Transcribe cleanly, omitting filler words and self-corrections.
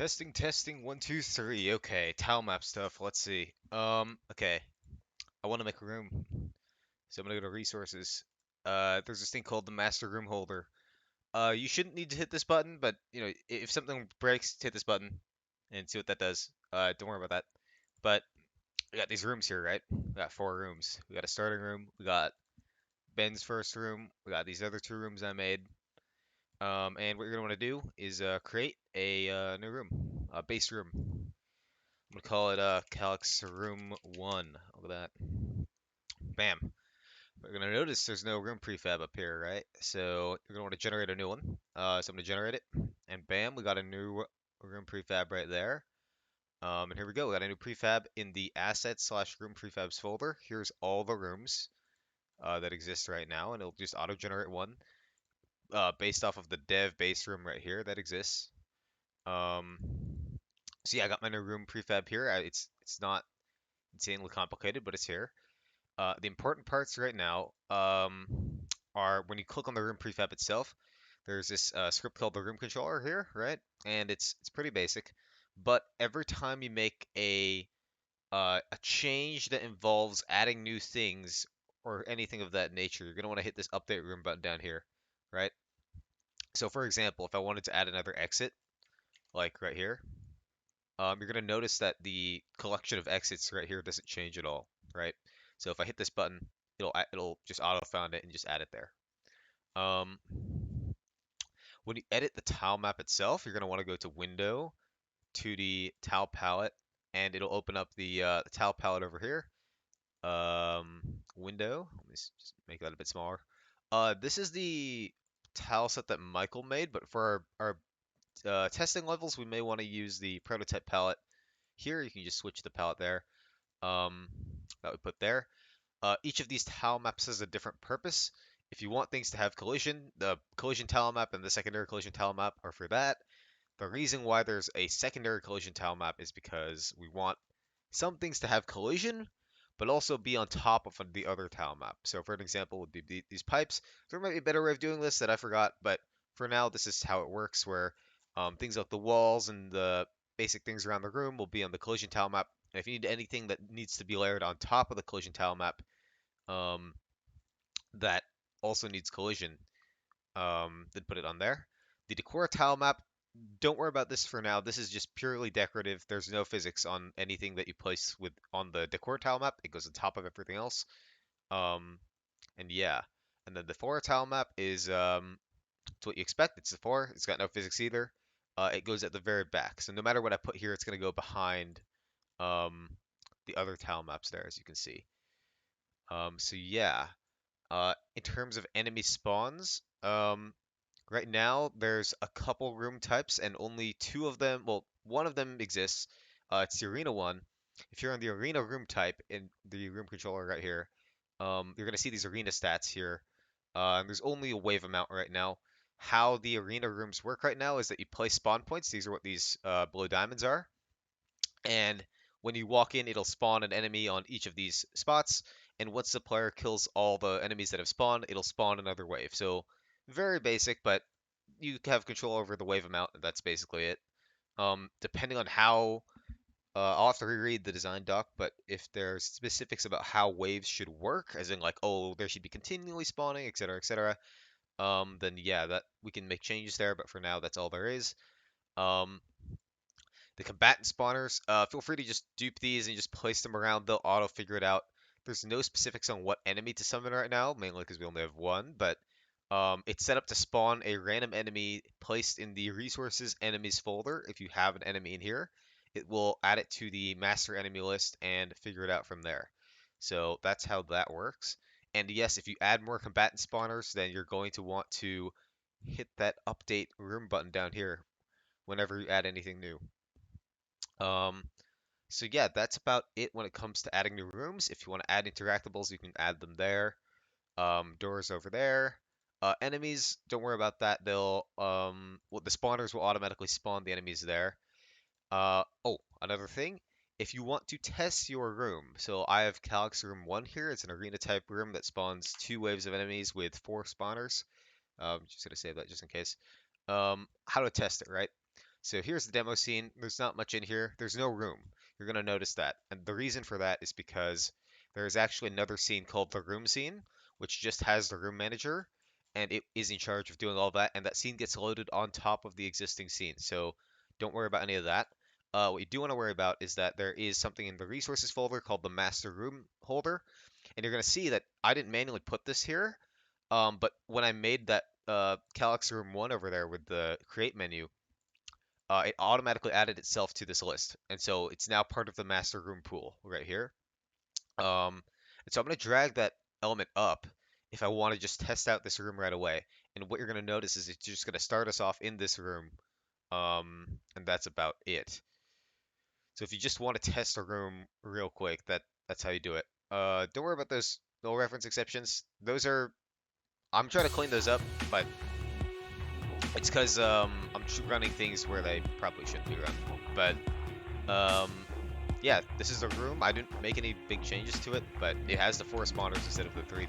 Testing, testing, one, two, three. Okay, tile map stuff. Let's see. Okay. I want to make a room, so I'm gonna go to resources. There's this thing called the master room holder. You shouldn't need to hit this button, but if something breaks, hit this button and see what that does. Don't worry about that. But we got these rooms here, right? We got four rooms. We got a starting room. We got Ben's first room. We got these other two rooms I made. And what you're gonna want to do is create a new room, a base room. I'm gonna call it Calyx Room 1. Look at that. Bam. We're gonna notice there's no room prefab up here, right? So you're gonna want to generate a new one. So I'm gonna generate it, and bam, we got a new room prefab right there. And here we go. We got a new prefab in the assets slash room prefabs folder. Here's all the rooms that exist right now, and it'll just auto generate one based off of the dev base room right here that exists. Um, so yeah, I got my new room prefab here. It's not insanely complicated, but it's here. The important parts right now are when you click on the room prefab itself, there's this script called the room controller here, right? And it's pretty basic, but every time you make a change that involves adding new things or anything of that nature, you're gonna want to hit this update room button down here, right? So for example, if I wanted to add another exit, like right here, you're going to notice that the collection of exits right here doesn't change at all, right? So if I hit this button, it'll just auto found it and just add it there. Um, when you edit the tile map itself, you're going to want to go to Window, 2D Tile Palette, and it'll open up the tile palette over here. Window. Let me just make that a bit smaller. This is the tile set that Michael made, but for our testing levels, we may want to use the prototype palette here. You can just switch the palette there. um, that we put there. Each of these tile maps has a different purpose. If you want things to have collision, the collision tile map and the secondary collision tile map are for that. The reason why there's a secondary collision tile map is because we want some things to have collision, but also be on top of the other tile map. So for an example would be these pipes. There might be a better way of doing this that I forgot, but for now this is how it works, where things like the walls and the basic things around the room will be on the collision tile map. And if you need anything that needs to be layered on top of the collision tile map, um, that also needs collision, then put it on there. The decor tile map, don't worry about this for now. This is just purely decorative. There's no physics on anything that you place with on the decor tile map. It goes on top of everything else. Um, and yeah, and then the floor tile map is it's what you expect. It's the floor. It's got no physics either. It goes at the very back. So no matter what I put here, it's gonna go behind um, the other tile maps there, as you can see. So yeah, in terms of enemy spawns, right now there's a couple room types and only two of them, well, one of them exists. It's the arena one. If you're on the arena room type in the room controller right here, you're gonna see these arena stats here. And there's only a wave amount right now. How the arena rooms work right now is that you place spawn points. These are what these blue diamonds are. And when you walk in, it'll spawn an enemy on each of these spots. And once the player kills all the enemies that have spawned, it'll spawn another wave. So very basic, but you have control over the wave amount. And that's basically it. Depending on how, I'll have to reread the design doc, but if there's specifics about how waves should work, as in like, oh, there should be continually spawning, etc., then yeah, that we can make changes there. But for now, that's all there is. Um, the combatant spawners, feel free to just dupe these and just place them around. They'll auto figure it out. There's no specifics on what enemy to summon right now, mainly because we only have one, but it's set up to spawn a random enemy placed in the resources enemies folder. If you have an enemy in here, it will add it to the master enemy list and figure it out from there. So that's how that works. And yes, if you add more combatant spawners, then you're going to want to hit that update room button down here whenever you add anything new. Um, so yeah, that's about it when it comes to adding new rooms. If you want to add interactables, you can add them there. Doors over there. Enemies, don't worry about that. Well, the spawners will automatically spawn the enemies there. Oh, another thing. If you want to test your room, so I have Calyx Room 1 here. It's an arena type room that spawns 2 waves of enemies with 4 spawners. Just gonna save that just in case. How to test it, right? So here's the demo scene. There's not much in here. There's no room. You're going to notice that. And the reason for that is because there is actually another scene called the room scene, which just has the room manager, and it is in charge of doing all that. And that scene gets loaded on top of the existing scene. So don't worry about any of that. What you do want to worry about is that there is something in the resources folder called the master room holder. And you're going to see that I didn't manually put this here. But when I made that Calyx Room 1 over there with the create menu, it automatically added itself to this list. And so it's now part of the master room pool right here. And so I'm going to drag that element up if I want to just test out this room right away. And what you're going to notice is it's just going to start us off in this room. And that's about it. So if you just want to test a room real quick, that's how you do it. Don't worry about those null reference exceptions. I'm trying to clean those up, but it's because I'm running things where they probably shouldn't be run. But yeah, this is the room. I didn't make any big changes to it, but it has the 4 spawners instead of the 3.